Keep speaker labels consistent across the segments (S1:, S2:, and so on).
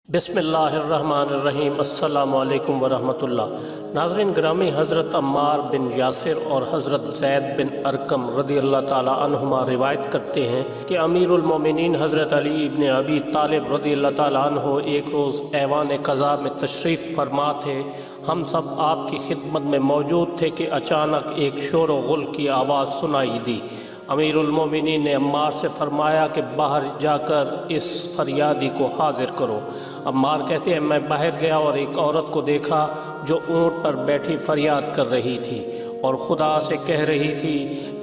S1: बिस्मिल्लाहिर्रहमानिर्रहीम। अस्सलामु अलैकुम वरहमतुल्लाह। नाज़रीन ग्रामी, हज़रत अम्मार बिन यासिर और हज़रत ज़ैद बिन अरकम रदी अल्लाह ताला अन्हुमा रिवायत करते हैं कि अमीरुल मोमिनीन हज़रत अली इब्न अबी तालिब रदी अल्लाह ताला अन्हु एक रोज़ ऐवान क़ज़ा में तशरीफ़ फरमा थे। हम सब आपकी खिदमत में मौजूद थे कि अचानक एक शोर व गुल की आवाज़ सुनाई दी। अमीरुल मोमिनीन ने अम्मार से फरमाया कि बाहर जाकर इस फरियादी को हाजिर करो। अम्मार कहते हैं, मैं बाहर गया और एक औरत को देखा जो ऊँट पर बैठी फरियाद कर रही थी और खुदा से कह रही थी,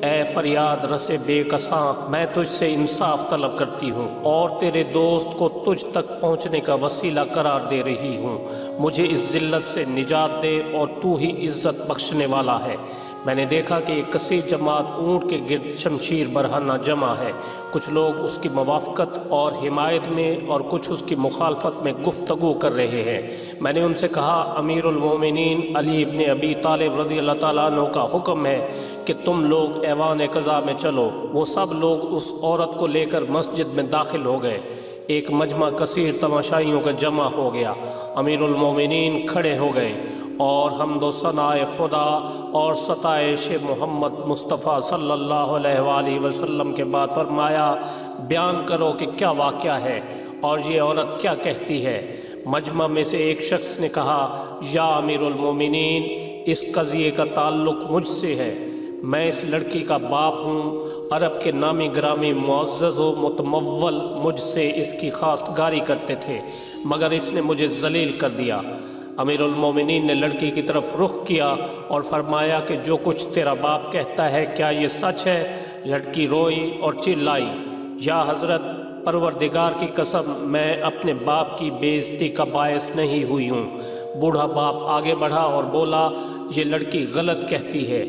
S1: ए फरियाद रसे बेकसां, मैं तुझसे इंसाफ तलब करती हूँ और तेरे दोस्त को तुझ तक पहुँचने का वसीला करार दे रही हूँ। मुझे इस ज़िल्लत से निजात दे और तू ही इज़्ज़त बख्शने वाला है। मैंने देखा कि एक कसीर जमात ऊँट के गिर्द शमशीर बरहाना जमा है। कुछ लोग उसकी मुवाफ़क़त और हिमायत में और कुछ उसकी मुखालफत में गुफ्तगू कर रहे हैं। मैंने उनसे कहा, अमीरुल मोमिनीन अली इब्न अबी तालिब रज़ी अल्लाह ताला अन्हु का हुक्म है कि तुम लोग ऐवान क़ज़ा में चलो। वो सब लोग उस औरत को लेकर मस्जिद में दाखिल हो गए। एक मजमा कसीर तमाशाइयों का जमा हो गया। अमीरुल मोमिनीन खड़े हो गए और हमदो सनाए खुदा और सताइश मोहम्मद मुस्तफ़ा सल्लल्लाहु अलैहि वसल्लम के बाद फरमाया, बयान करो कि क्या वाक़या है और ये औरत क्या कहती है। मजमा में से एक शख्स ने कहा, या अमीरुल मोमिनीन, इस कज़िये का ताल्लुक़ मुझसे है। मैं इस लड़की का बाप हूँ। अरब के नामी ग्रामी मुअज़्ज़ज़ व मुतमव्वल मुझसे इसकी खास्तगारी करते थे, मगर इसने मुझे ज़लील कर दिया। अमीरुल मोमिनीन ने लड़की की तरफ रुख किया और फरमाया कि जो कुछ तेरा बाप कहता है क्या ये सच है? लड़की रोई और चिल्लाई, या हज़रत, परवरदिगार की कसम, मैं अपने बाप की बेइज्जती का बायस नहीं हुई हूँ। बूढ़ा बाप आगे बढ़ा और बोला, ये लड़की गलत कहती है,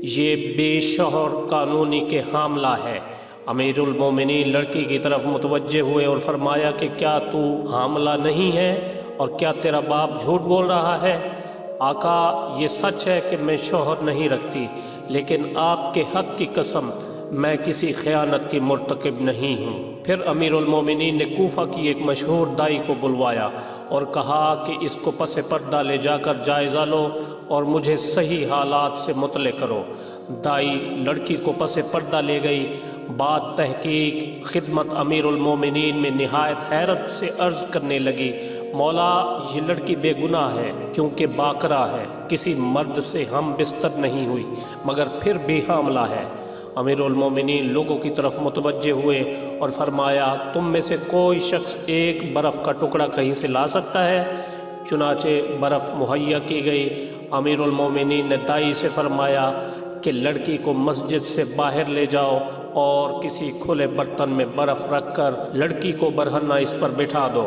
S1: ये बेशौहर कानूनी के हामला है। अमीरुल मोमिनीन लड़की की तरफ मुतवज्जे हुए और फरमाया कि क्या तू हामला नहीं है और क्या तेरा बाप झूठ बोल रहा है? आका, ये सच है कि मैं शौहर नहीं रखती, लेकिन आपके हक़ की कसम मैं किसी ख़यानत की मुर्तकिब नहीं हूँ। फिर अमीरुल मोमिनीन ने कूफा की एक मशहूर दाई को बुलवाया और कहा कि इसको पसे पर्दा ले जाकर जायज़ा लो और मुझे सही हालात से मुतले करो। दाई लड़की को पसे पर्दा ले गई। बात तहकीक खिदमत अमीरुल मोमिनीन में निहायत हैरत से अर्ज़ करने लगी, मौला, ये लड़की बेगुनाह है क्योंकि बाकरा है, किसी मर्द से हम बिस्तर नहीं हुई, मगर फिर भी हामला है। अमीरुल मोमिनीन लोगों की तरफ मुतवज्जे हुए और फरमाया, तुम में से कोई शख्स एक बर्फ़ का टुकड़ा कहीं से ला सकता है? चुनाचे बर्फ़ मुहैया की गई। अमीरुल मोमिनीन ने दाई से फरमाया कि लड़की को मस्जिद से बाहर ले जाओ और किसी खुले बर्तन में बर्फ़ रख कर लड़की को बरहन्ना इस पर बिठा दो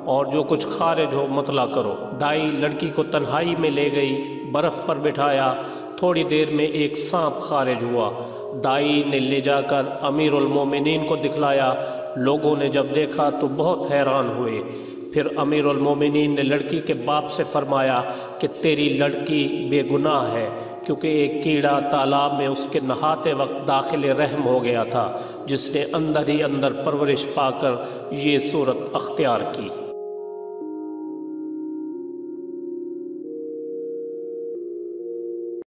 S1: और जो कुछ खारिज हो मुतला करो। दाई लड़की को तन्हाई में ले गई, बर्फ़ पर बिठाया। थोड़ी देर में एक सांप खारिज हुआ। दाई ने ले जाकर अमीरुल मोमिनीन को दिखलाया। लोगों ने जब देखा तो बहुत हैरान हुए। फिर अमीरुल मोमिनीन ने लड़की के बाप से फरमाया कि तेरी लड़की बेगुनाह है क्योंकि एक कीड़ा तालाब में उसके नहाते वक्त दाखिल रहम हो गया था, जिसने अंदर ही अंदर परवरिश पाकर ये सूरत अख्तियार की।